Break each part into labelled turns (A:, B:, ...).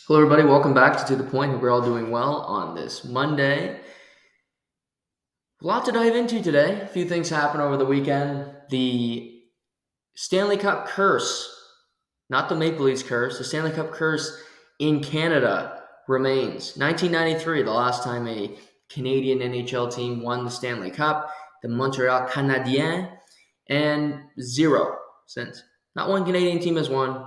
A: Hello, everybody. Welcome back to the Point. Hope we're all doing well on this Monday. A lot to dive into today. A few things happened over the weekend. The Stanley Cup curse, not the Maple Leafs curse, the Stanley Cup curse in Canada remains. 1993, the last time a Canadian NHL team won the Stanley Cup, the Montreal Canadiens, and zero since. Not one Canadian team has won.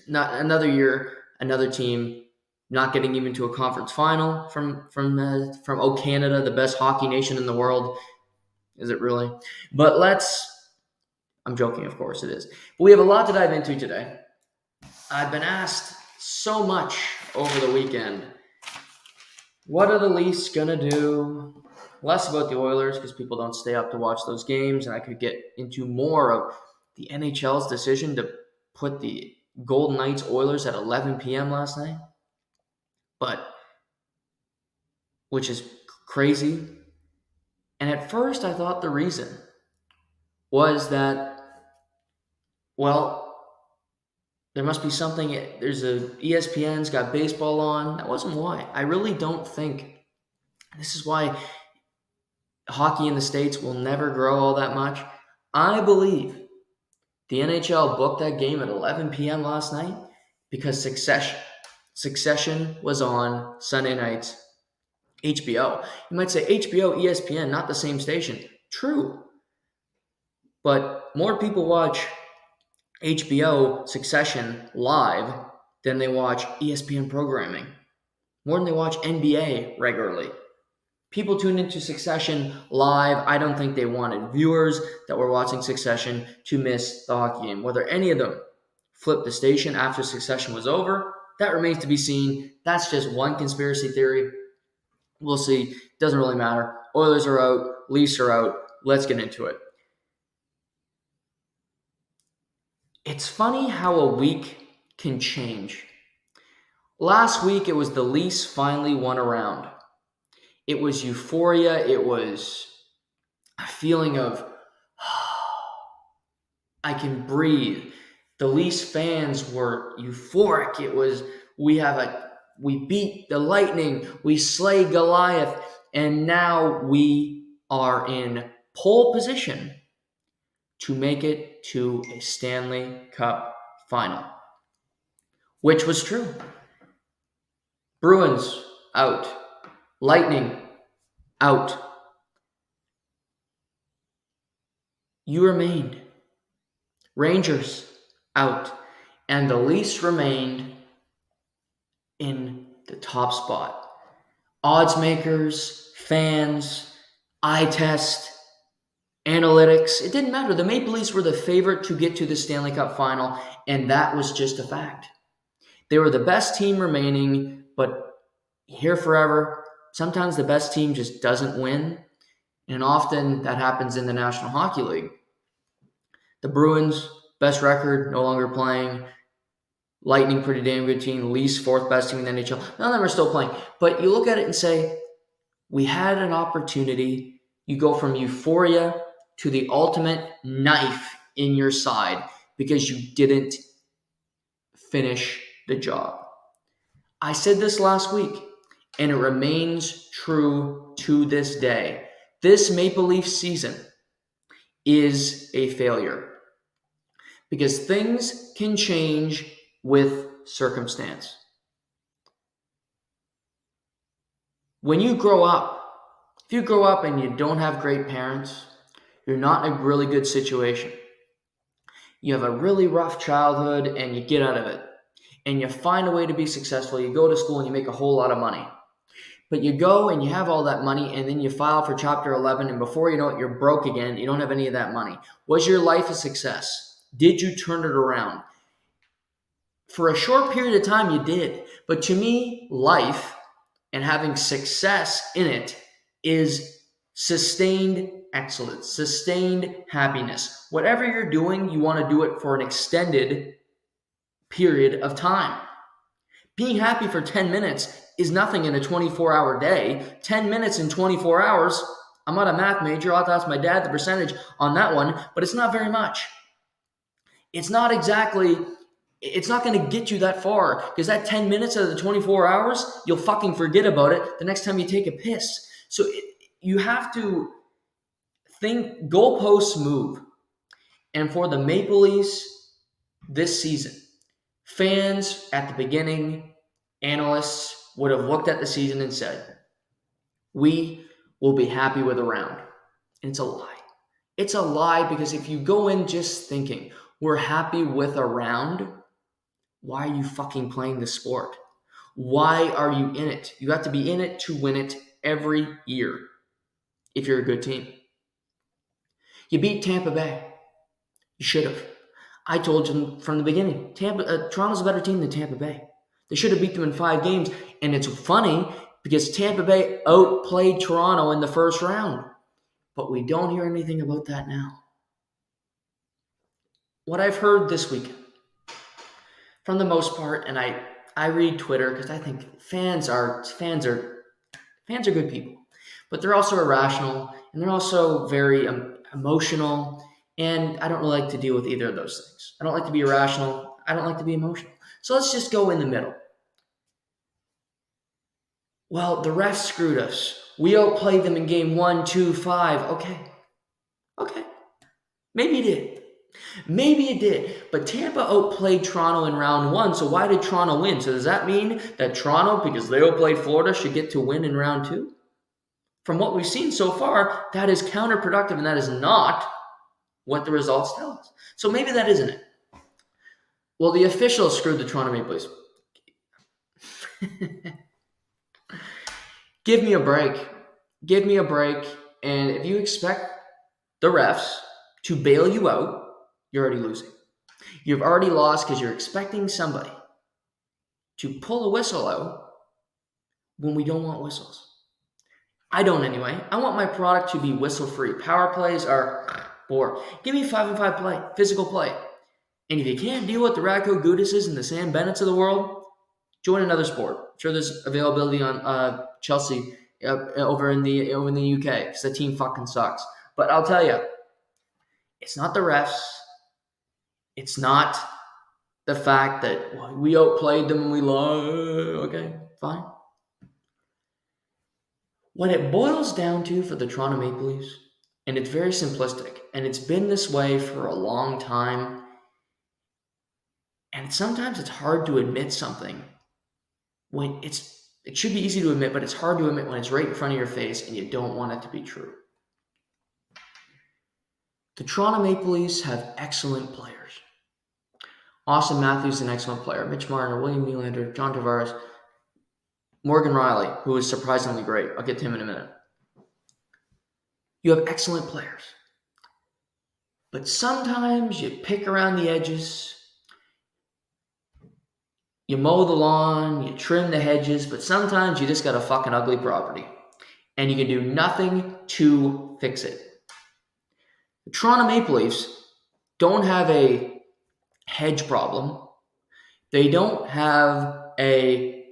A: Not another year. Another team not getting even to a conference final from Canada, the best hockey nation in the world. Is it really? But I'm joking, of course it is. But we have a lot to dive into today. I've been asked so much over the weekend, what are the Leafs going to do? Less about the Oilers because people don't stay up to watch those games, and I could get into more of the NHL's decision to put the Golden Knights Oilers at 11 p.m. last night, which is crazy. And at first I thought the reason was that, there must be something. There's ESPN's got baseball on. That wasn't why. I really don't think this is why hockey in the States will never grow all that much. I believe the NHL booked that game at 11 p.m. last night because Succession was on Sunday nights. HBO. You might say HBO, ESPN, not the same station. True. But more people watch HBO Succession live than they watch ESPN programming. More than they watch NBA regularly. People tune into Succession live. I don't think they wanted viewers that were watching Succession to miss the hockey game. Whether any of them flipped the station after Succession was over, that remains to be seen. That's just one conspiracy theory. We'll see. Doesn't really matter. Oilers are out. Leafs are out. Let's get into it. It's funny how a week can change. Last week, it was the Leafs finally won a round. It was euphoria. It was a feeling of, I can breathe. The Leafs fans were euphoric. It was, we beat the Lightning. We slayed Goliath. And now we are in pole position to make it to a Stanley Cup final, which was true. Bruins out. Lightning out. You remained. Rangers out. And the Leafs remained in the top spot. Odds makers, fans, eye test, analytics, it didn't matter. The Maple Leafs were the favorite to get to the Stanley Cup final, and that was just a fact. They were the best team remaining, but here forever. Sometimes the best team just doesn't win, and often that happens in the National Hockey League. The Bruins, best record, no longer playing. Lightning, pretty damn good team. Leafs, fourth best team in the NHL. None of them are still playing. But you look at it and say, we had an opportunity. You go from euphoria to the ultimate knife in your side because you didn't finish the job. I said this last week, and it remains true to this day. This Maple Leaf season is a failure because things can change with circumstance. When you grow up, if you grow up and you don't have great parents, you're not in a really good situation. You have a really rough childhood and you get out of it. And you find a way to be successful. You go to school and you make a whole lot of money. But you go and you have all that money and then you file for Chapter 11 and before you know it, you're broke again. You don't have any of that money. Was your life a success? Did you turn it around? For a short period of time, you did. But to me, life and having success in it is sustained excellence, sustained happiness. Whatever you're doing, you want to do it for an extended period of time. Being happy for 10 minutes is nothing in a 24-hour day. 10 minutes in 24 hours, I'm not a math major. I'll have to ask my dad the percentage on that one, but it's not very much. It's not exactly It's not going to get you that far, because that 10 minutes out of the 24 hours, you'll fucking forget about it the next time you take a piss. So you have to think goalposts move. And for the Maple Leafs this season, fans at the beginning, analysts would have looked at the season and said, we will be happy with a round. And it's a lie. It's a lie, because if you go in just thinking we're happy with a round, why are you fucking playing the sport? Why are you in it? You have to be in it to win it every year if you're a good team. You beat Tampa Bay. You should have. I told you from the beginning, Toronto's a better team than Tampa Bay. They should have beat them in 5 games. And it's funny because Tampa Bay outplayed Toronto in the first round. But we don't hear anything about that now. What I've heard this weekend, from the most part, and I read Twitter because I think fans are good people, but they're also irrational and they're also very emotional, and I don't really like to deal with either of those things. I don't like to be irrational. I don't like to be emotional. So let's just go in the middle. Well, the refs screwed us. We outplayed them in game 1, 2, 5. Okay. Maybe it did. But Tampa outplayed Toronto in round 1, so why did Toronto win? So does that mean that Toronto, because they outplayed Florida, should get to win in round 2? From what we've seen so far, that is counterproductive, and that is not what the results tell us. So maybe that isn't it. Well, the officials screwed the Toronto Maple Leafs. Give me a break. And if you expect the refs to bail you out, you're already losing. You've already lost because you're expecting somebody to pull a whistle out when we don't want whistles. I don't anyway. I want my product to be whistle-free. Power plays are boring. Give me 5-on-5 play, physical play. And if you can't deal with the Radko Gudises and the Sam Bennetts of the world, join another sport. I'm sure there's availability on Chelsea over in the UK, because the team fucking sucks. But I'll tell you, it's not the refs. It's not the fact that we outplayed them and we lost. Okay, fine. What it boils down to for the Toronto Maple Leafs, and it's very simplistic, and it's been this way for a long time, and sometimes it's hard to admit something when it should be easy to admit, but it's hard to admit when it's right in front of your face and you don't want it to be true. The Toronto Maple Leafs have excellent players. Austin Matthews is an excellent player. Mitch Marner, William Nylander, John Tavares, Morgan Riley, who is surprisingly great. I'll get to him in a minute. You have excellent players. But sometimes you pick around the edges. You mow the lawn, you trim the hedges, but sometimes you just got a fucking ugly property. And you can do nothing to fix it. The Toronto Maple Leafs don't have a hedge problem. They don't have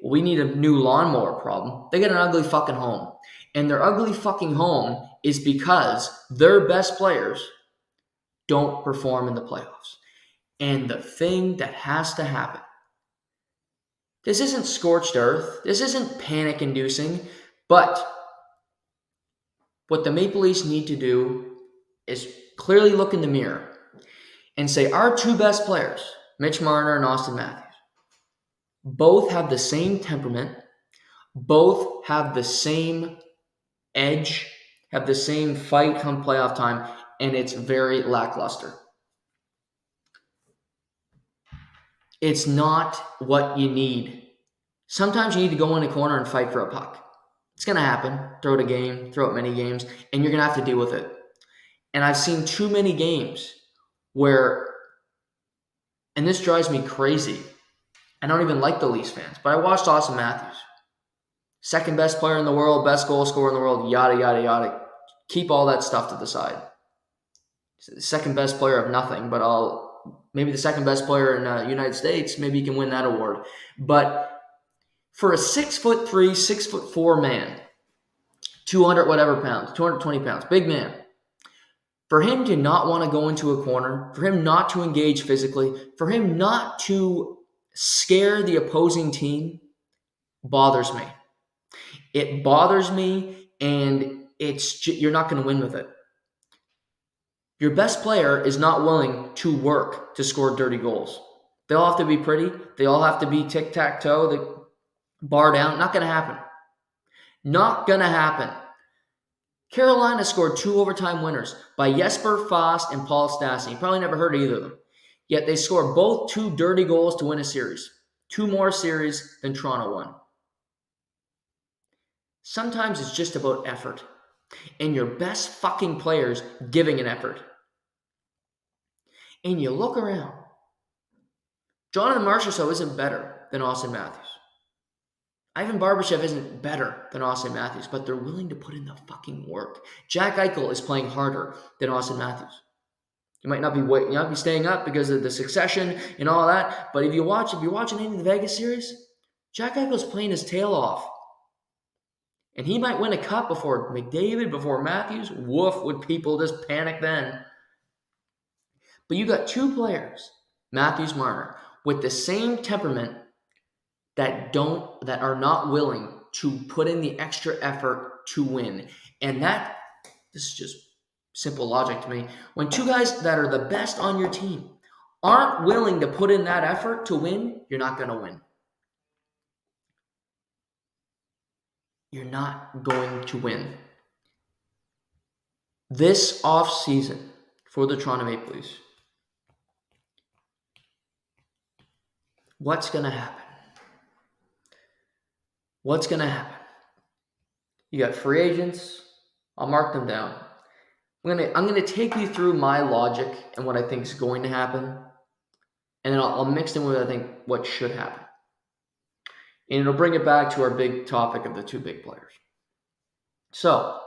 A: we need a new lawnmower problem. They got an ugly fucking home. And their ugly fucking home is because their best players don't perform in the playoffs. And the thing that has to happen, this isn't scorched earth. This isn't panic-inducing. But what the Maple Leafs need to do is clearly look in the mirror and say, our 2 best players, Mitch Marner and Austin Matthews, both have the same temperament, both have the same edge, have the same fight come playoff time, and it's very lackluster. It's not what you need. Sometimes you need to go in a corner and fight for a puck. It's going to happen. Throw it a game, throw it many games, and you're going to have to deal with it. And I've seen too many games where, and this drives me crazy, I don't even like the Leafs fans, but I watched Austin Matthews. Second best player in the world, best goal scorer in the world, yada, yada, yada. Keep all that stuff to the side. Second best player of nothing, but maybe the second best player in the United States, maybe he can win that award. But for a 6'3", 6'4" man, 200 whatever pounds, 220 pounds, big man, For him to not want to go into a corner, for him not to engage physically, for him not to scare the opposing team bothers me. It bothers me, and you're not going to win with it. Your best player is not willing to work to score dirty goals. They all have to be pretty. They all have to be tic-tac-toe, the bar down. Not going to happen. Not going to happen. Carolina scored 2 overtime winners by Jesper Fast and Paul Stastny. You probably never heard of either of them. Yet they scored both 2 dirty goals to win a series. 2 more series than Toronto won. Sometimes it's just about effort. And your best fucking players giving an effort. And you look around. Jonathan Marchessault isn't better than Austin Matthews. Ivan Barbashev isn't better than Austin Matthews, but they're willing to put in the fucking work. Jack Eichel is playing harder than Austin Matthews. You might not be staying up because of the succession and all that, but if you're watching any of the Vegas series, Jack Eichel's playing his tail off. And he might win a cup before McDavid, before Matthews. Woof, would people just panic then? But you got 2 players, Matthews, Marner, with the same temperament that are not willing to put in the extra effort to win. And this is just simple logic to me. When 2 guys that are the best on your team aren't willing to put in that effort to win, you're not going to win. You're not going to win. This offseason for the Toronto Maple Leafs, what's going to happen? What's going to happen? You got free agents. I'll mark them down. I'm going to take you through my logic and what I think is going to happen. And then I'll mix them with, I think, what should happen. And it'll bring it back to our big topic of the 2 big players. So,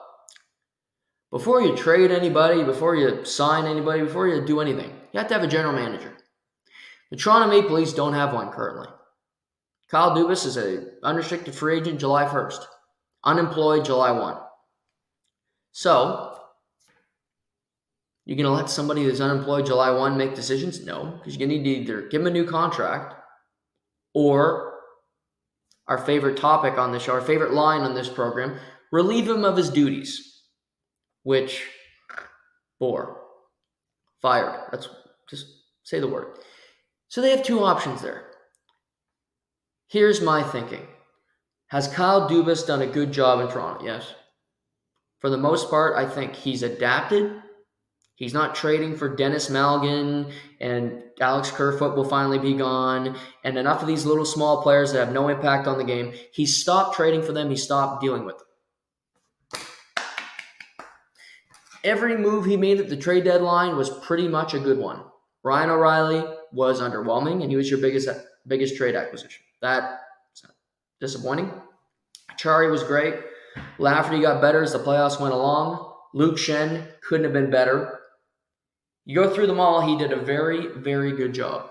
A: before you trade anybody, before you sign anybody, before you do anything, you have to have a general manager. The Toronto Maple Leafs don't have one currently. Kyle Dubas is an unrestricted free agent July 1st. Unemployed July 1. So, you're going to let somebody who's unemployed July 1 make decisions? No, because you're going to need to either give him a new contract or, our favorite topic on this show, our favorite line on this program, relieve him of his duties. Which, bore. Fired. That's just say the word. So they have 2 options there. Here's my thinking. Has Kyle Dubas done a good job in Toronto? Yes. For the most part, I think he's adapted. He's not trading for Dennis Malgin, and Alex Kerfoot will finally be gone, and enough of these little small players that have no impact on the game. He stopped trading for them. He stopped dealing with them. Every move he made at the trade deadline was pretty much a good one. Ryan O'Reilly was underwhelming, and he was your biggest trade acquisition. That's disappointing. Chari was great. Lafferty got better as the playoffs went along. Luke Shen couldn't have been better. You go through them all, he did a very, very good job.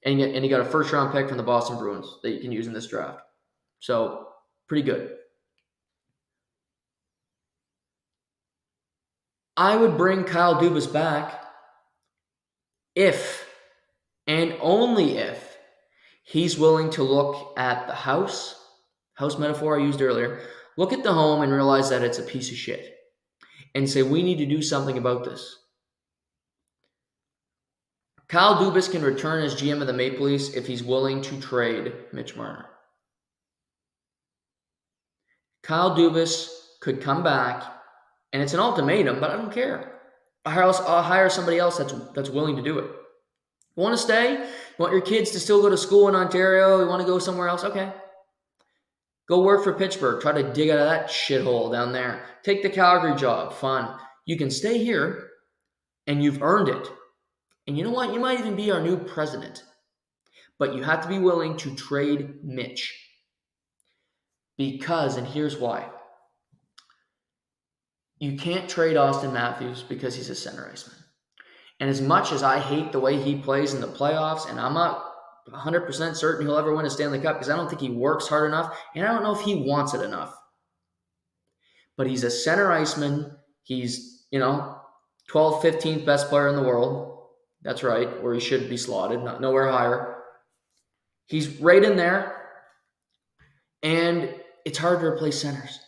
A: And he got a first-round pick from the Boston Bruins that you can use in this draft. So, pretty good. I would bring Kyle Dubas back if, and only if, he's willing to look at the house metaphor I used earlier, look at the home and realize that it's a piece of shit. And say, we need to do something about this. Kyle Dubas can return as GM of the Maple Leafs if he's willing to trade Mitch Marner. Kyle Dubas could come back, and it's an ultimatum, but I don't care. I'll hire somebody else that's willing to do it. You want to stay? You want your kids to still go to school in Ontario? You want to go somewhere else? Okay. Go work for Pittsburgh. Try to dig out of that shithole down there. Take the Calgary job. Fun. You can stay here, and you've earned it. And you know what? You might even be our new president. But you have to be willing to trade Mitch. Because, and here's why. You can't trade Austin Matthews because he's a center iceman. And as much as I hate the way he plays in the playoffs, and I'm not 100% certain he'll ever win a Stanley Cup because I don't think he works hard enough, and I don't know if he wants it enough. But he's a center iceman. He's, 12th, 15th best player in the world. That's right, where he should be slotted, nowhere higher. He's right in there, and it's hard to replace centers.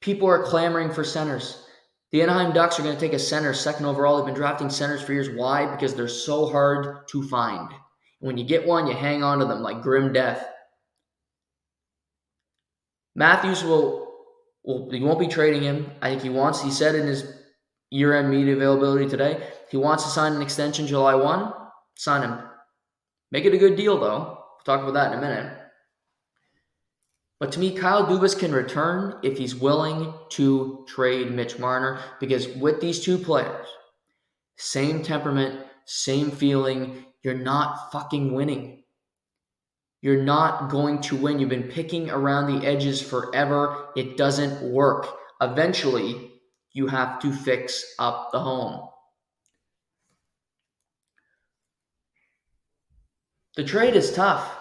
A: People are clamoring for centers. The Anaheim Ducks are going to take a center second overall. They've been drafting centers for years. Why? Because they're so hard to find. When you get one, you hang on to them like grim death. Matthews he won't be trading him. I think he said in his year-end media availability today, he wants to sign an extension July 1. Sign him. Make it a good deal, though. We'll talk about that in a minute. But to me, Kyle Dubas can return if he's willing to trade Mitch Marner, because with these two players, same temperament, same feeling, you're not fucking winning. You're not going to win. You've been picking around the edges forever. It doesn't work. Eventually, you have to fix up the home. The trade is tough.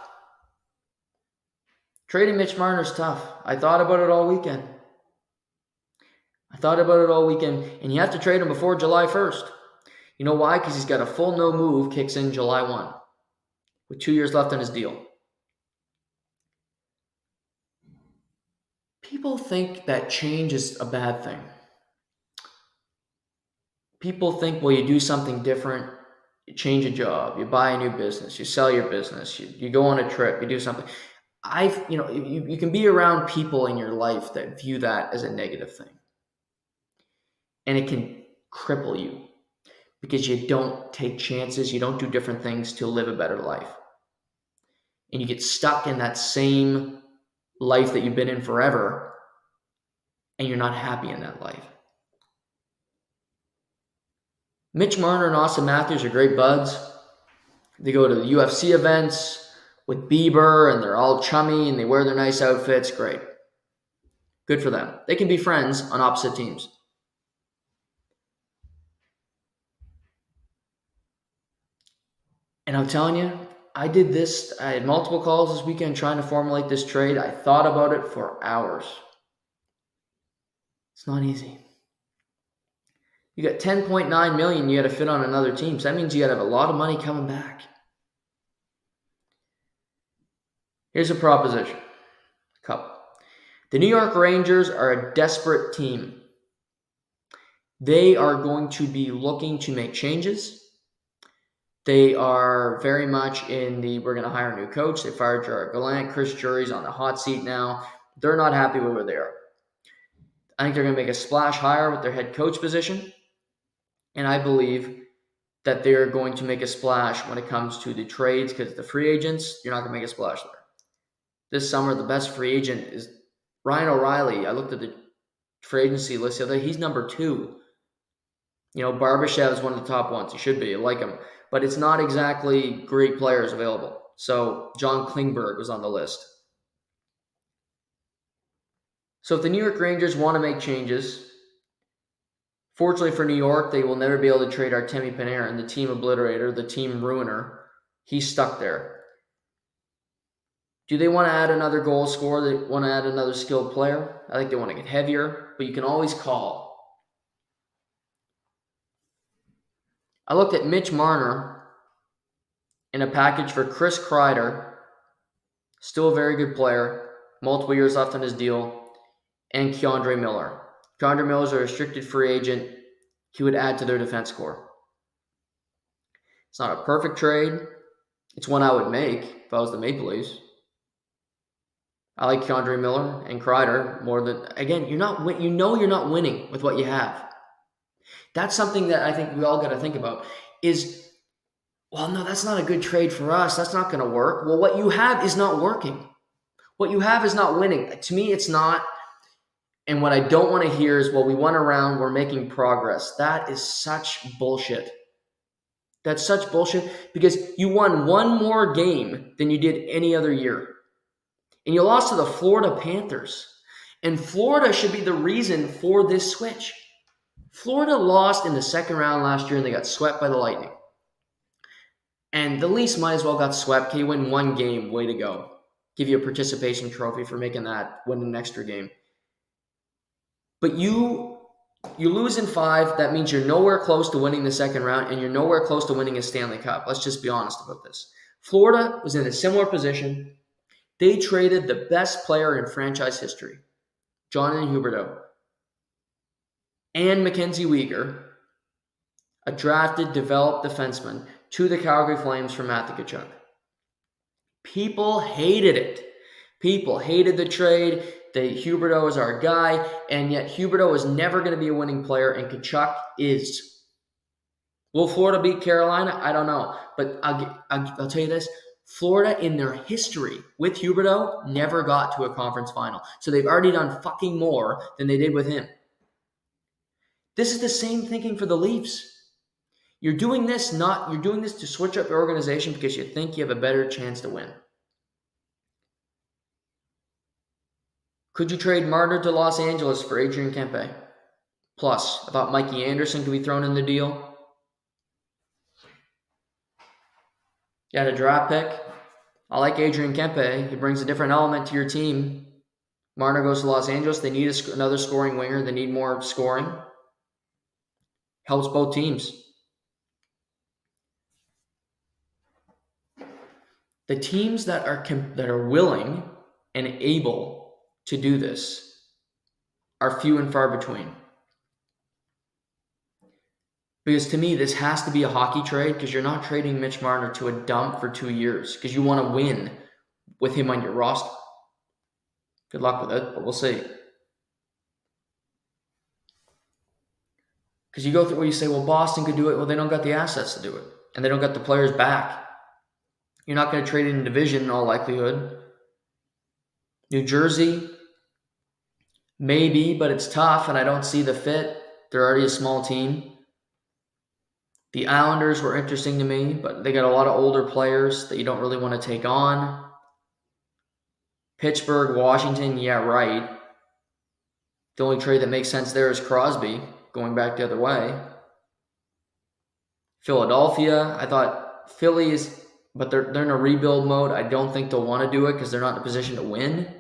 A: Trading Mitch Marner is tough. I thought about it all weekend. And you have to trade him before July 1st. You know why? Because he's got a full no move, kicks in July 1, with 2 years left on his deal. People think that change is a bad thing. People think, well, you do something different, you change a job, you buy a new business, you sell your business, you go on a trip, you do something. You can be around people in your life that view that as a negative thing. And it can cripple you because you don't take chances, you don't do different things to live a better life. And you get stuck in that same life that you've been in forever, and you're not happy in that life. Mitch Marner and Austin Matthews are great buds. They go to the UFC events with Bieber, and they're all chummy, and they wear their nice outfits. Great. Good for them. They can be friends on opposite teams. And I'm telling you, I had multiple calls this weekend trying to formulate this trade. I thought about it for hours. It's not easy. You got $10.9 million you got to fit on another team. So that means you got to have a lot of money coming back. Here's a proposition. A couple. The New York Rangers are a desperate team. They are going to be looking to make changes. They are very much we're going to hire a new coach. They fired Gerard Gallant. Chris Drury's on the hot seat now. They're not happy with where they are. I think they're going to make a splash hire with their head coach position. And I believe that they're going to make a splash when it comes to the trades, because the free agents, you're not going to make a splash there. This summer, the best free agent is Ryan O'Reilly. I looked at the free agency list the other day. He's number 2. Barbashev is one of the top ones. He should be. I like him. But it's not exactly great players available. So John Klingberg was on the list. So if the New York Rangers want to make changes, fortunately for New York, they will never be able to trade Artemi Panarin, the team obliterator, the team ruiner. He's stuck there. Do they want to add another goal scorer? They want to add another skilled player? I think they want to get heavier, but you can always call. I looked at Mitch Marner in a package for Chris Kreider, still a very good player, multiple years left on his deal, and Keandre Miller. Keandre Miller is a restricted free agent. He would add to their defense core. It's not a perfect trade. It's one I would make if I was the Maple Leafs. I like Keandre Miller and Kreider more than, again, you're not winning with what you have. That's something that I think we all got to think about is, well, no, that's not a good trade for us. That's not going to work. Well, what you have is not working. What you have is not winning. To me, it's not. And what I don't want to hear is, well, we won a round, we're making progress. That is such bullshit. That's such bullshit because you won one more game than you did any other year. And you lost to the Florida Panthers. And Florida should be the reason for this switch. Florida lost in the second round last year and they got swept by the Lightning. And the Leafs might as well got swept. Can you win one game? Way to go. Give you a participation trophy for making that, win an extra game. But you You lose in 5, that means you're nowhere close to winning the second round, and you're nowhere close to winning a Stanley Cup. Let's just be honest about this. Florida was in a similar position. They traded the best player in franchise history, Jonathan Huberdeau, and Mackenzie Weegar, a drafted, developed defenseman, to the Calgary Flames for Matthew Tkachuk. People hated it. People hated the trade. Huberdeau is our guy, and yet Huberdeau is never going to be a winning player, and Tkachuk is. Will Florida beat Carolina? I don't know. But I'll tell you this. Florida, in their history with Huberdeau, never got to a conference final. So they've already done fucking more than they did with him. This is the same thinking for the Leafs. You're doing this to switch up your organization because you think you have a better chance to win. Could you trade Marner to Los Angeles for Adrian Kempe? Plus, I thought Mikey Anderson could be thrown in the deal. You had a draft pick. I like Adrian Kempe. He brings a different element to your team. Marner goes to Los Angeles. They need another scoring winger. They need more scoring. Helps both teams. The teams that are willing and able to do this are few and far between. Because to me, this has to be a hockey trade, because you're not trading Mitch Marner to a dump for 2 years because you want to win with him on your roster. Good luck with it, but we'll see. Because you go through where you say, well, Boston could do it. Well, they don't got the assets to do it, and they don't got the players back. You're not going to trade in division in all likelihood. New Jersey, maybe, but it's tough, and I don't see the fit. They're already a small team. The Islanders were interesting to me, but they got a lot of older players that you don't really want to take on. Pittsburgh, Washington, yeah, right. The only trade that makes sense there is Crosby, going back the other way. Philadelphia, I thought Phillies, but they're in a rebuild mode. I don't think they'll want to do it because they're not in a position to win.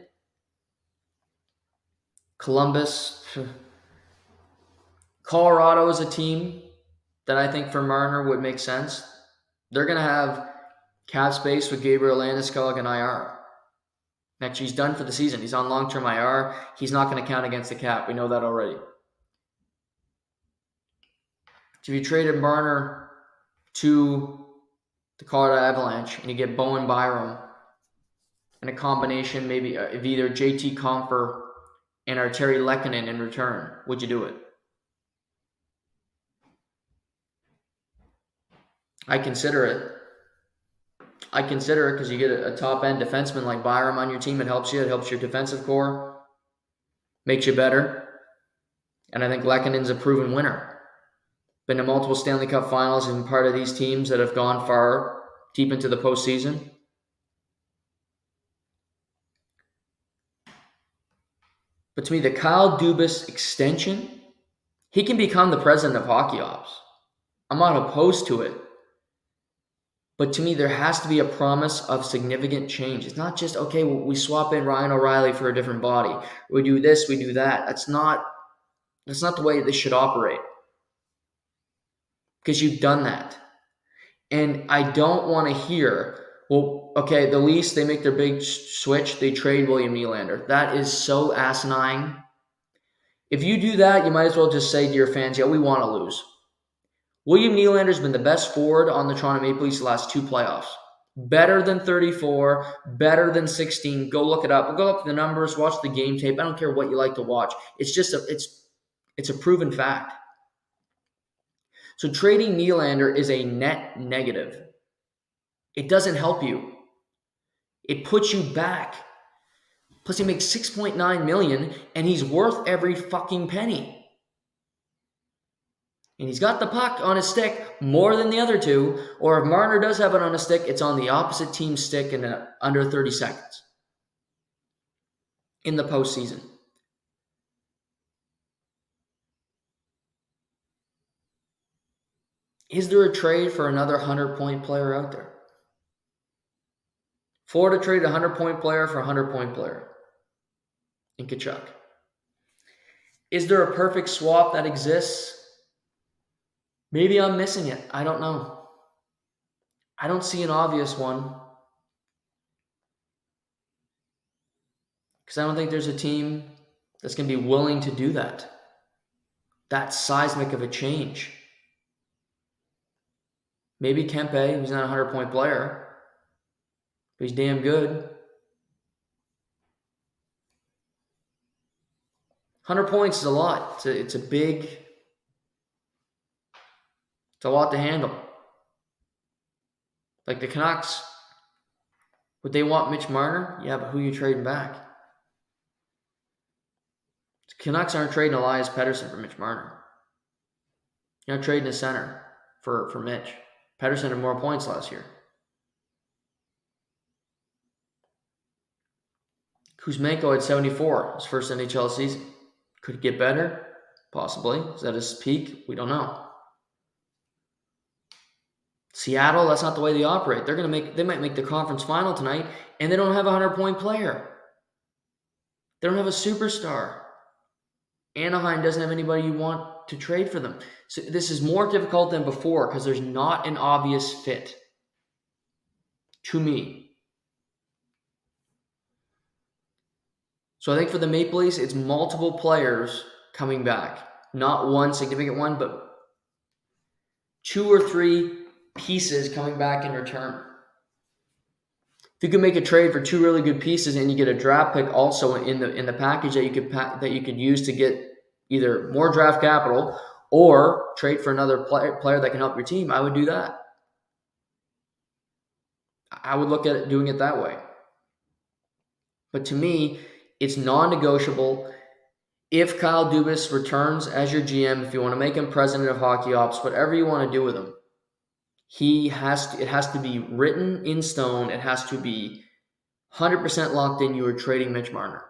A: Columbus. Colorado is a team that I think for Marner would make sense. They're going to have cap space with Gabriel Landeskog and IR. Actually, he's done for the season. He's on long-term IR. He's not going to count against the cap. We know that already. So if you traded Marner to the Colorado Avalanche and you get Bowen Byram and a combination maybe of either JT Compher and Arturi Lehkonen in return, would you do it? I consider it. I consider it because you get a top-end defenseman like Byram on your team. It helps you. It helps your defensive core. Makes you better. And I think Lehkonen's a proven winner. Been to multiple Stanley Cup finals and part of these teams that have gone far deep into the postseason. But to me, the Kyle Dubas extension, he can become the president of hockey ops. I'm not opposed to it. But to me, there has to be a promise of significant change. It's not just, okay, we swap in Ryan O'Reilly for a different body. We do this, we do that. That's not the way this should operate. Because you've done that. And I don't want to hear, well, okay, the Leafs, they make their big switch. They trade William Nylander. That is so asinine. If you do that, you might as well just say to your fans, yeah, we want to lose. William Nylander's been the best forward on the Toronto Maple Leafs the last 2 playoffs. Better than 34, better than 16. Go look it up. Go up the numbers, watch the game tape. I don't care what you like to watch. It's just it's a proven fact. So trading Nylander is a net negative. It doesn't help you. It puts you back. Plus he makes $6.9 million and he's worth every fucking penny. And he's got the puck on his stick more than the other two. Or if Marner does have it on his stick, it's on the opposite team's stick in under 30 seconds in the postseason. Is there a trade for another 100-point player out there? Florida traded a 100-point player for a 100-point player in Tkachuk. Is there a perfect swap that exists? Maybe I'm missing it. I don't know. I don't see an obvious one because I don't think there's a team that's going to be willing to do that. That seismic of a change. Maybe Kempe, who's not a 100-point player, but he's damn good. 100 points is a lot. It's a lot to handle. Like the Canucks, would they want Mitch Marner? Yeah, but who are you trading back? The Canucks aren't trading Elias Pettersson for Mitch Marner. You're not trading a center for Mitch. Pettersson had more points last year. Kuzmenko had 74, his first NHL season. Could it get better? Possibly. Is that his peak? We don't know. Seattle, that's not the way they operate. They might make the conference final tonight, and they don't have a 100-point player. They don't have a superstar. Anaheim doesn't have anybody you want to trade for them. So this is more difficult than before because there's not an obvious fit. To me. So I think for the Maple Leafs, it's multiple players coming back. Not one significant one, but 2 or 3 pieces coming back in return. If you could make a trade for 2 really good pieces and you get a draft pick also in the package that you could use to get either more draft capital or trade for another player that can help your team, I would do that. I would look at it doing it that way. But to me, it's non-negotiable. If Kyle Dubas returns as your GM, if you want to make him president of hockey ops, whatever you want to do with him, it has to be written in stone. It has to be 100% locked in. You are trading Mitch Marner.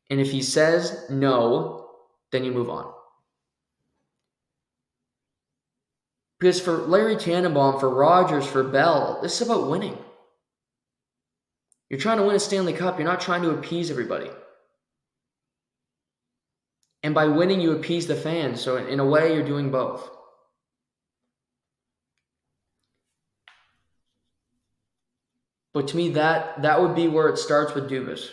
A: And if he says no, then you move on. Because for Larry Tannenbaum, for Rogers, for Bell, this is about winning. You're trying to win a Stanley Cup. You're not trying to appease everybody. And by winning, you appease the fans. So in a way, you're doing both. But to me, that would be where it starts with Dubas.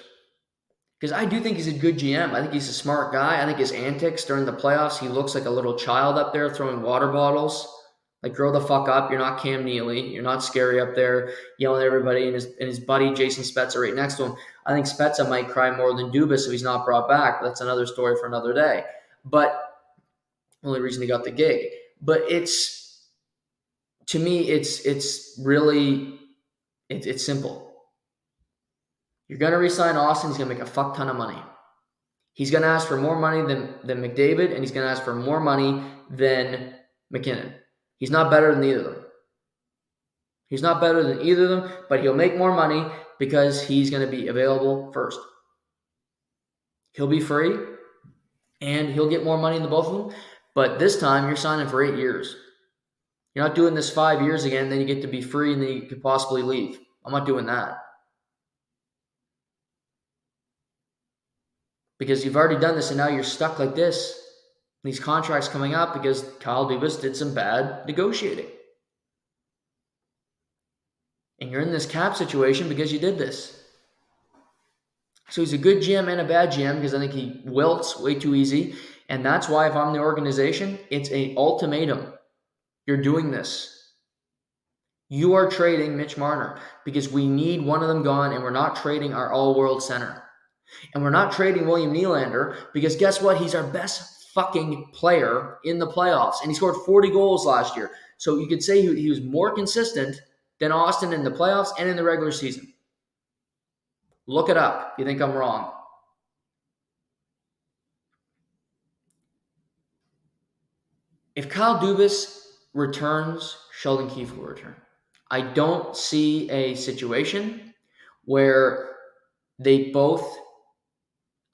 A: Because I do think he's a good GM. I think he's a smart guy. I think his antics during the playoffs, he looks like a little child up there throwing water bottles. Like, grow the fuck up. You're not Cam Neely. You're not scary up there yelling at everybody. And his buddy, Jason Spezza, right next to him. I think Spezza might cry more than Dubas if he's not brought back. But that's another story for another day. But only reason he got the gig. But to me, it's really, it's simple. You're going to re-sign Austin. He's going to make a fuck ton of money. He's going to ask for more money than McDavid, and he's going to ask for more money than McKinnon. He's not better than either of them. He's not better than either of them, but he'll make more money because he's going to be available first. He'll be free, and he'll get more money than both of them, but this time you're signing for 8 years. You're not doing this 5 years again, then you get to be free, and then you could possibly leave. I'm not doing that. Because you've already done this and now you're stuck like this. These contracts coming up because Kyle Dubas did some bad negotiating. And you're in this cap situation because you did this. So he's a good GM and a bad GM because I think he wilts way too easy. And that's why if I'm the organization, it's an ultimatum. You're doing this. You are trading Mitch Marner because we need one of them gone and we're not trading our all-world center. And we're not trading William Nylander because guess what? He's our best fucking player in the playoffs. And he scored 40 goals last year. So you could say he was more consistent than Austin in the playoffs and in the regular season. Look it up if you think I'm wrong. If Kyle Dubas returns, Sheldon Keefe will return. I don't see a situation where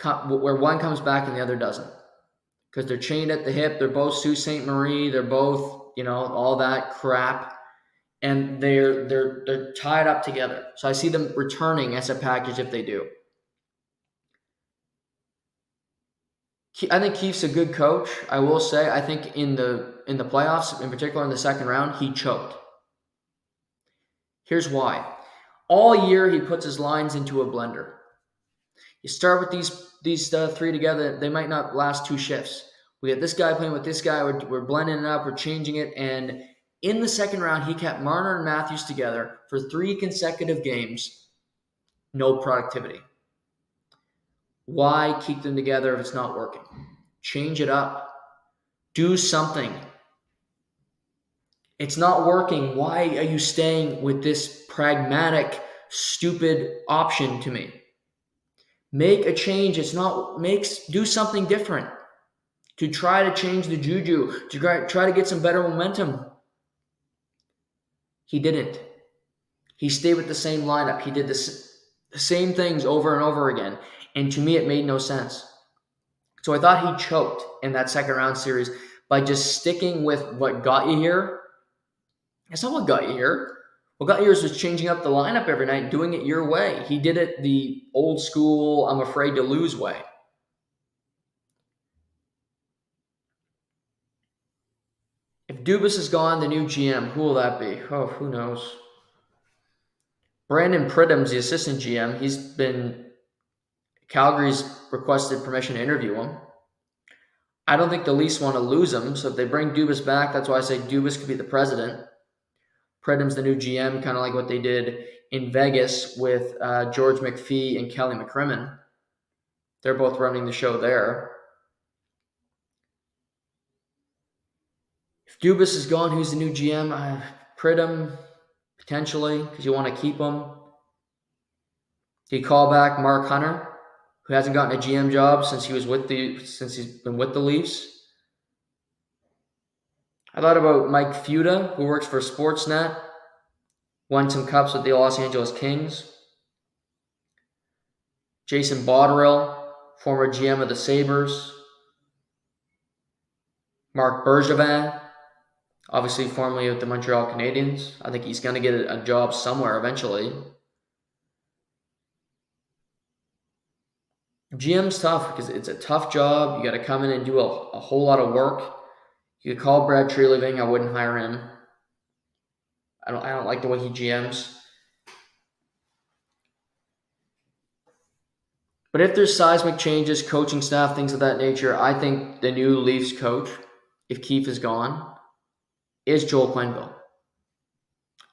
A: where one comes back and the other doesn't. Because they're chained at the hip. They're both Sault Ste. Marie. They're both, all that crap. And they're tied up together. So I see them returning as a package if they do. I think Keefe's a good coach. I will say, I think in the playoffs, in particular in the second round, he choked. Here's why. All year he puts his lines into a blender. You start with these three together, they might not last two shifts. We get this guy playing with this guy, we're blending it up, we're changing it, and in the second round, he kept Marner and Matthews together for 3 consecutive games. No productivity. Why keep them together if it's not working? Change it up. Do something. It's not working. Why are you staying with this pragmatic, stupid option to me? Make a change. Do something different. To try to change the juju, to try to get some better momentum. He didn't. He stayed with the same lineup. He did the same things over and over again. And to me, it made no sense. So I thought he choked in that second round series by just sticking with what got you here. That's not what got you here. What got you here was changing up the lineup every night, doing it your way. He did it the old school, I'm afraid to lose way. If Dubas is gone, the new GM, who will that be? Oh, who knows? Brandon Pridham's the assistant GM. Calgary's requested permission to interview him. I don't think the Leafs want to lose him, so if they bring Dubas back, that's why I say Dubas could be the president. Pridham's the new GM, kind of like what they did in Vegas with George McPhee and Kelly McCrimmon. They're both running the show there. If Dubas is gone, who's the new GM? Pridham, potentially, because you want to keep him. Do you call back Mark Hunter, who hasn't gotten a GM job since he's been with the Leafs? I thought about Mike Futa, who works for Sportsnet, won some cups with the Los Angeles Kings. Jason Botterill, former GM of the Sabres. Marc Bergevin, obviously formerly with the Montreal Canadiens. I think he's going to get a job somewhere eventually. GM's tough because it's a tough job. You got to come in and do a whole lot of work. You could call Brad Treliving. I wouldn't hire him. I don't like the way he GMs. But if there's seismic changes, coaching staff, things of that nature, I think the new Leafs coach, if Keefe is gone, is Joel Quenneville.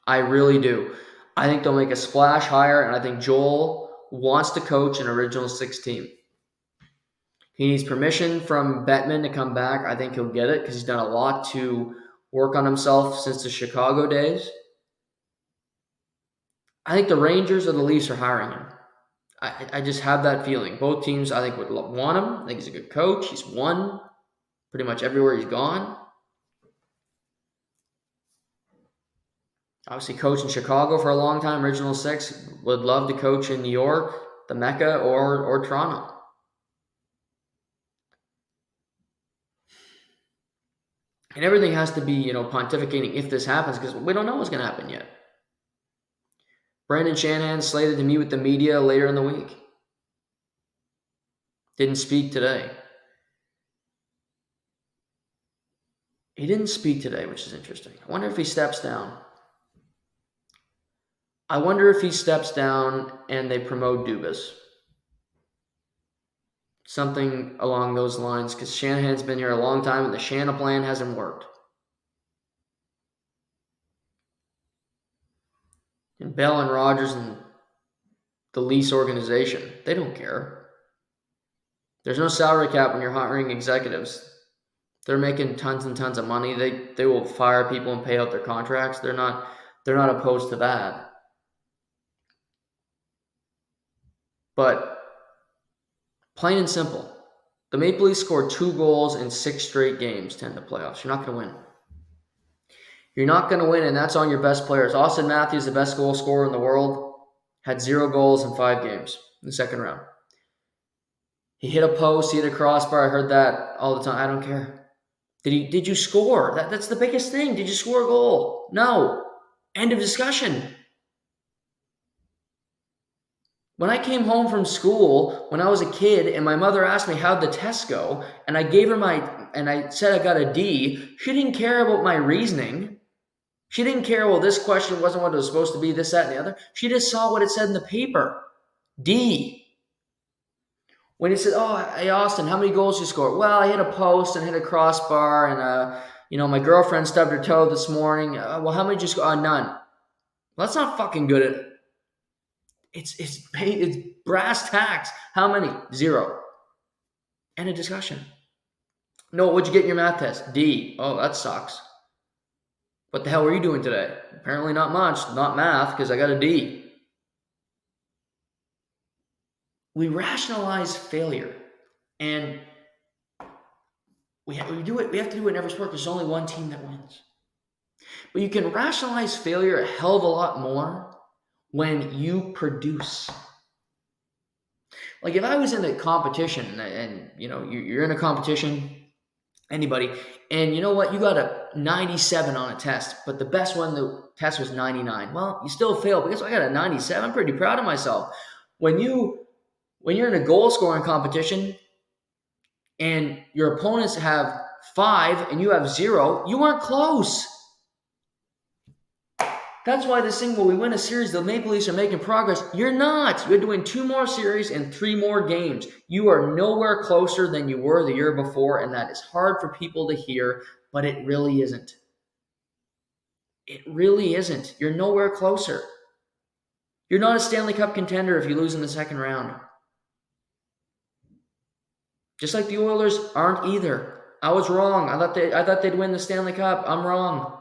A: I really do. I think they'll make a splash hire, and I think Joel wants to coach an original 6 team. He needs permission from Bettman to come back. I think he'll get it because he's done a lot to work on himself since the Chicago days. I think the Rangers or the Leafs are hiring him. I just have that feeling. Both teams, I think, would want him. I think he's a good coach. He's won pretty much everywhere he's gone. Obviously coached in Chicago for a long time, original 6. Would love to coach in New York, the Mecca, or Toronto. And everything has to be, pontificating if this happens, because we don't know what's going to happen yet. Brendan Shanahan slated to meet with the media later in the week. Didn't speak today. He didn't speak today, which is interesting. I wonder if he steps down. I wonder if he steps down and they promote Dubas. Something along those lines, because Shanahan's been here a long time and the Shanahan plan hasn't worked. And Bell and Rogers and the Leafs organization, they don't care. There's no salary cap when you're hiring executives. They're making tons and tons of money. They will fire people and pay out their contracts. They're not opposed to that. But plain and simple, the Maple Leafs scored 2 goals in 6 straight games to end the playoffs. You're not going to win. You're not going to win, and that's on your best players. Austin Matthews, the best goal scorer in the world, had 0 goals in 5 games in the second round. He hit a post, he hit a crossbar. I heard that all the time. I don't care. Did you score? That's the biggest thing. Did you score a goal? No. End of discussion. When I came home from school when I was a kid and my mother asked me how'd the test go, and I gave her and I said I got a D, she didn't care about my reasoning. She didn't care, well, this question wasn't what it was supposed to be, this, that, and the other. She just saw what it said in the paper. D. When he said, oh, hey, Austin, how many goals did you score? Well, I hit a post and hit a crossbar, and, my girlfriend stubbed her toe this morning. Well, how many did you score? None. Well, that's not fucking good. It's brass tacks. How many? 0. End of discussion. No, what'd you get in your math test? D. Oh, that sucks. What the hell were you doing today? Apparently not much. Not math, because I got a D. We rationalize failure. And we have to do it in every sport. There's only one team that wins. But you can rationalize failure a hell of a lot more when you produce. Like if I was in a competition and you're in a competition, anybody, and you know what, you got a 97 on a test, but the best one, the test was 99. Well, you still failed because I got a 97. I'm pretty proud of myself. When you're in a goal scoring competition and your opponents have 5 and you have 0, you aren't close. That's why this thing, when we win a series, the Maple Leafs are making progress. You're not. You're doing 2 more series and 3 more games. You are nowhere closer than you were the year before, and that is hard for people to hear, but it really isn't. It really isn't. You're nowhere closer. You're not a Stanley Cup contender if you lose in the second round. Just like the Oilers aren't either. I was wrong. I thought they'd win the Stanley Cup. I'm wrong.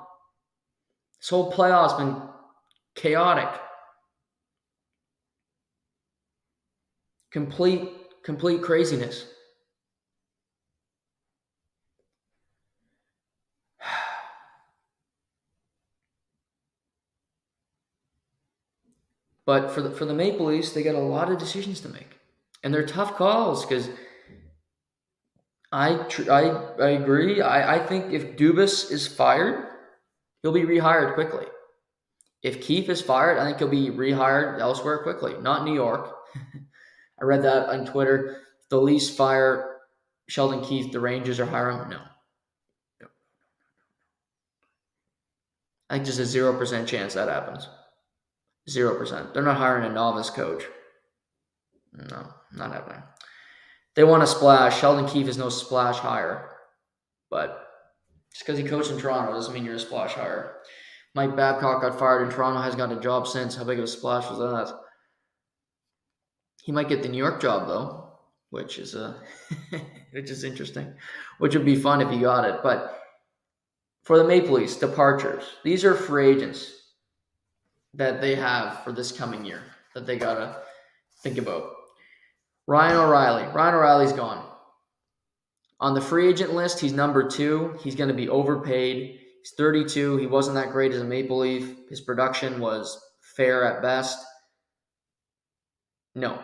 A: This whole playoff's been chaotic. Complete craziness. But for the Maple Leafs, they got a lot of decisions to make. And they're tough calls because I agree. I think if Dubas is fired, he'll be rehired quickly. If Keefe is fired, I think he'll be rehired elsewhere quickly, not New York. I read that on Twitter. If the Leafs fire Sheldon Keefe, the Rangers are hiring? No. I think there's a 0% chance that happens. 0%. They're not hiring a novice coach. No, not happening. They want to splash. Sheldon Keefe is no splash hire. But just because he coached in Toronto doesn't mean you're a splash hire. Mike Babcock got fired in Toronto, hasn't got a job since. How big of a splash was that? He might get the New York job though, which is interesting. Which would be fun if he got it. But for the Maple Leafs, departures. These are free agents that they have for this coming year that they gotta think about. Ryan O'Reilly. Ryan O'Reilly's gone. On the free agent list, he's number 2. He's going to be overpaid. He's 32. He wasn't that great as a Maple Leaf. His production was fair at best. No.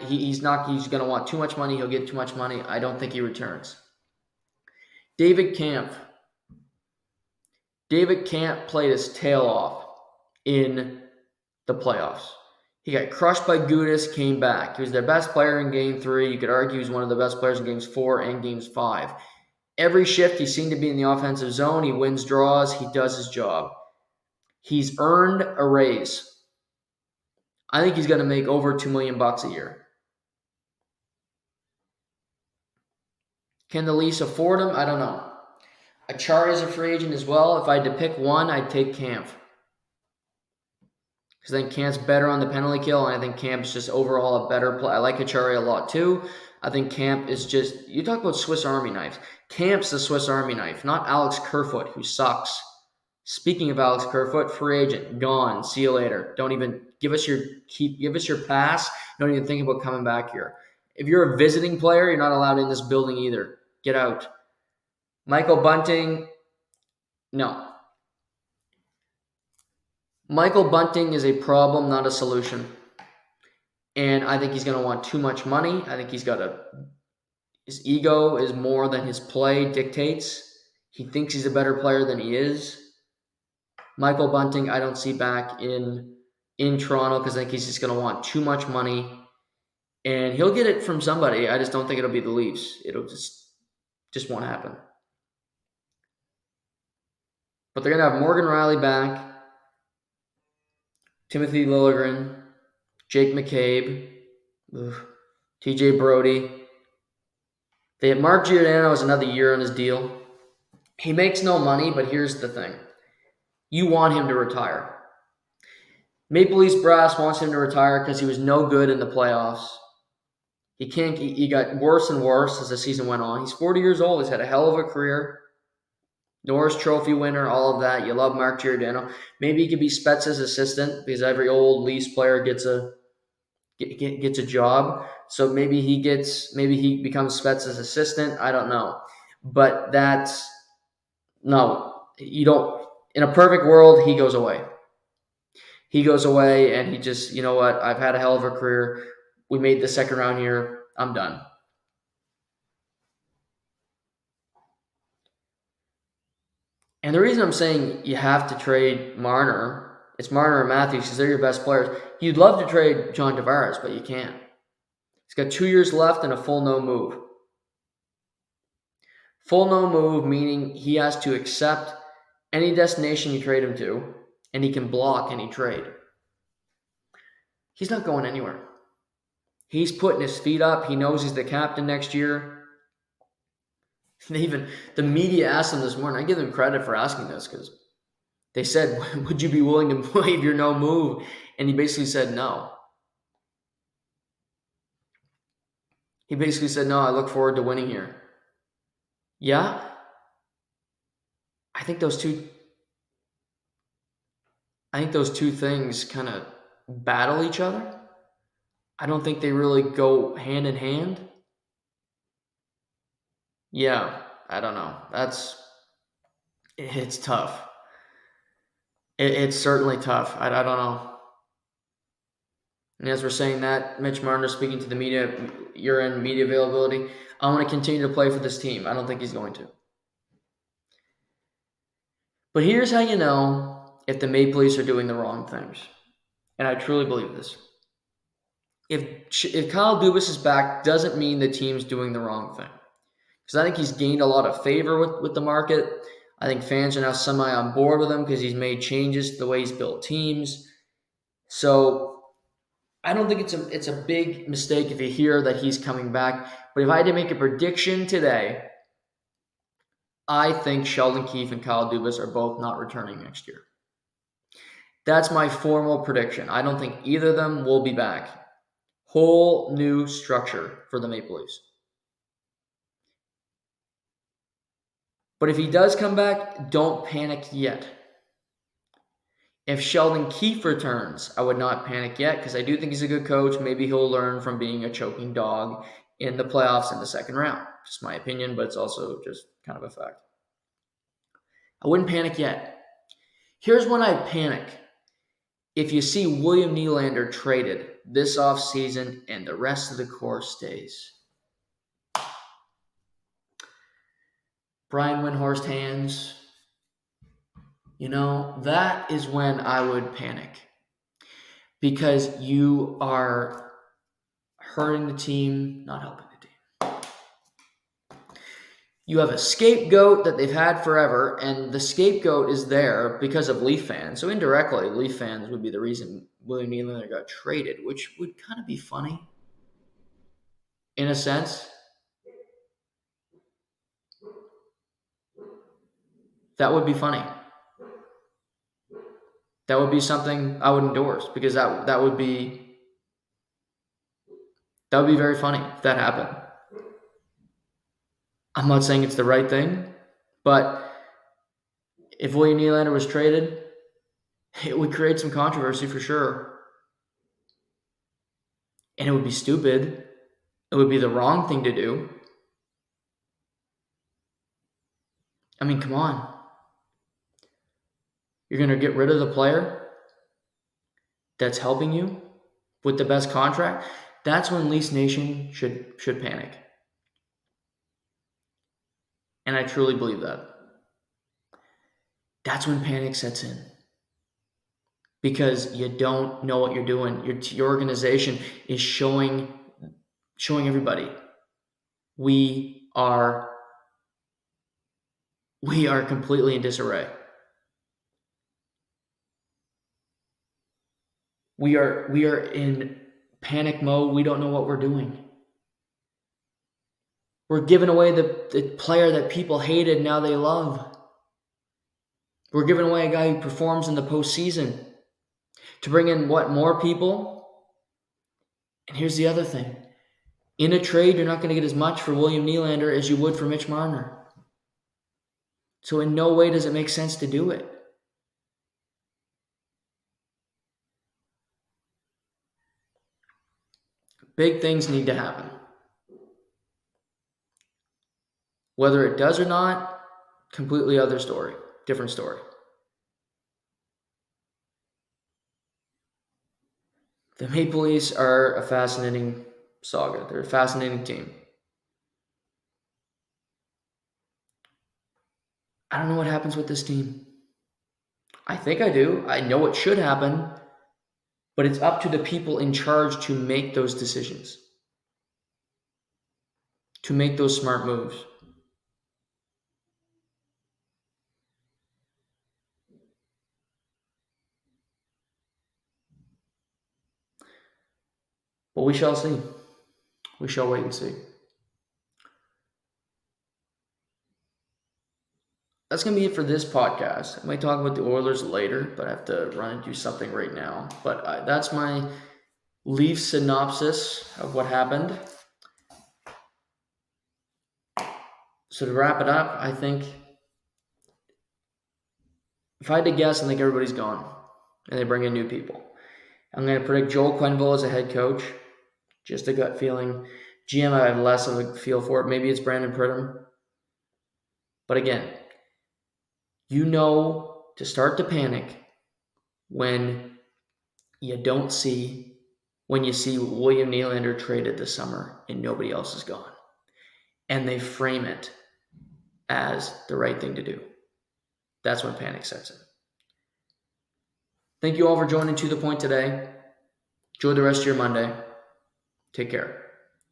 A: He's going to want too much money. He'll get too much money. I don't think he returns. David Kampf. David Kampf played his tail off in the playoffs. He got crushed by Gudas, came back. He was their best player in Game 3. You could argue he was one of the best players in Games 4 and Games 5. Every shift, he seemed to be in the offensive zone. He wins draws. He does his job. He's earned a raise. I think he's going to make over $2 million a year. Can the Leafs afford him? I don't know. Achara is a free agent as well. If I had to pick one, I'd take Kampf. Because I think Kamp's better on the penalty kill, and I think Kamp's just overall a better player. I like Achara a lot too. I think Kampf is just, you talk about Swiss Army knives. Kamp's the Swiss Army knife, not Alex Kerfoot, who sucks. Speaking of Alex Kerfoot, free agent, gone. See you later. Don't even give us your pass. Don't even think about coming back here. If you're a visiting player, you're not allowed in this building either. Get out. Michael Bunting, no. Michael Bunting is a problem, not a solution. And I think he's going to want too much money. I think his ego is more than his play dictates. He thinks he's a better player than he is. Michael Bunting, I don't see back in in Toronto because I think he's just going to want too much money. And he'll get it from somebody. I just don't think it'll be the Leafs. It'll just won't happen. But they're going to have Morgan Riley back, Timothy Liljegren, Jake McCabe, TJ Brody. They have Mark Giordano has another year on his deal. He makes no money, but here's the thing. You want him to retire. Maple Leafs brass wants him to retire because he was no good in the playoffs. He got worse and worse as the season went on. He's 40 years old. He's had a hell of a career. Norris Trophy winner, all of that. You love Mark Giordano. Maybe he could be Spezza's assistant because every old Leafs player gets a job. So maybe he becomes Spezza's assistant. I don't know. But you don't. In a perfect world, he goes away. He goes away and he just, you know what? I've had a hell of a career. We made the second round here. I'm done. And the reason I'm saying you have to trade Marner, it's Marner and Matthews because they're your best players. You'd love to trade John Tavares, but you can't. He's got 2 years left and a full no move. Full no move meaning he has to accept any destination you trade him to, and he can block any trade. He's not going anywhere. He's putting his feet up. He knows he's the captain next year. Even the media asked him this morning. I give them credit for asking this because they said, would you be willing to waive your no move? And he basically said no. He basically said, no, I look forward to winning here. Yeah. I think those two things kind of battle each other. I don't think they really go hand in hand. Yeah, I don't know. It's tough. It's certainly tough. I don't know. And as we're saying that, Mitch Marner speaking to the media, year-end media availability, I want to continue to play for this team. I don't think he's going to. But here's how you know if the Maple Leafs are doing the wrong things. And I truly believe this. If Kyle Dubas is back, doesn't mean the team's doing the wrong thing. Because I think he's gained a lot of favor with the market. I think fans are now semi on board with him because he's made changes to the way he's built teams. So I don't think it's a big mistake if you hear that he's coming back. But if I had to make a prediction today, I think Sheldon Keefe and Kyle Dubas are both not returning next year. That's my formal prediction. I don't think either of them will be back. Whole new structure for the Maple Leafs. But if he does come back, don't panic yet. If Sheldon Keefe returns, I would not panic yet because I do think he's a good coach. Maybe he'll learn from being a choking dog in the playoffs in the second round. Just my opinion, but it's also just kind of a fact. I wouldn't panic yet. Here's when I panic. If you see William Nylander traded this offseason and the rest of the core stays. Brian Windhorst hands. That is when I would panic. Because you are hurting the team, not helping the team. You have a scapegoat that they've had forever, and the scapegoat is there because of Leaf fans. So indirectly, Leaf fans would be the reason William Nylander got traded, which would kind of be funny in a sense. That would be funny. That would be something I would endorse because that would be very funny if that happened. I'm not saying it's the right thing, but if William Nylander was traded, it would create some controversy for sure. And it would be stupid. It would be the wrong thing to do. I mean, come on. You're going to get rid of the player that's helping you with the best contract? That's when Leafs Nation should panic. And I truly believe that. That's when panic sets in. because you don't know what you're doing. Your organization is showing everybody we are completely in disarray. We are in panic mode. We don't know what we're doing. We're giving away the player that people hated, now they love. We're giving away a guy who performs in the postseason to bring in more people? And here's the other thing. In a trade, you're not going to get as much for William Nylander as you would for Mitch Marner. So in no way does it make sense to do it. Big things need to happen. Whether it does or not, completely other story, different story. The Maple Leafs are a fascinating saga. They're a fascinating team. I don't know what happens with this team. I think I do. I know what should happen, but it's up to the people in charge to make those decisions, to make those smart moves. But we shall see. We shall wait and see. That's going to be it for this podcast. I might talk about the Oilers later, but I have to run and do something right now. But that's my Leaf synopsis of what happened. So to wrap it up, I think if I had to guess, I think everybody's gone and they bring in new people. I'm going to predict Joel Quenneville as a head coach. Just a gut feeling. GM, I have less of a feel for it. Maybe it's Brandon Pridham. But again, you know to start to panic when you see William Nylander traded this summer and nobody else is gone. And they frame it as the right thing to do. That's when panic sets in. Thank you all for joining To The Point today. Enjoy the rest of your Monday. Take care.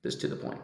A: This is To The Point.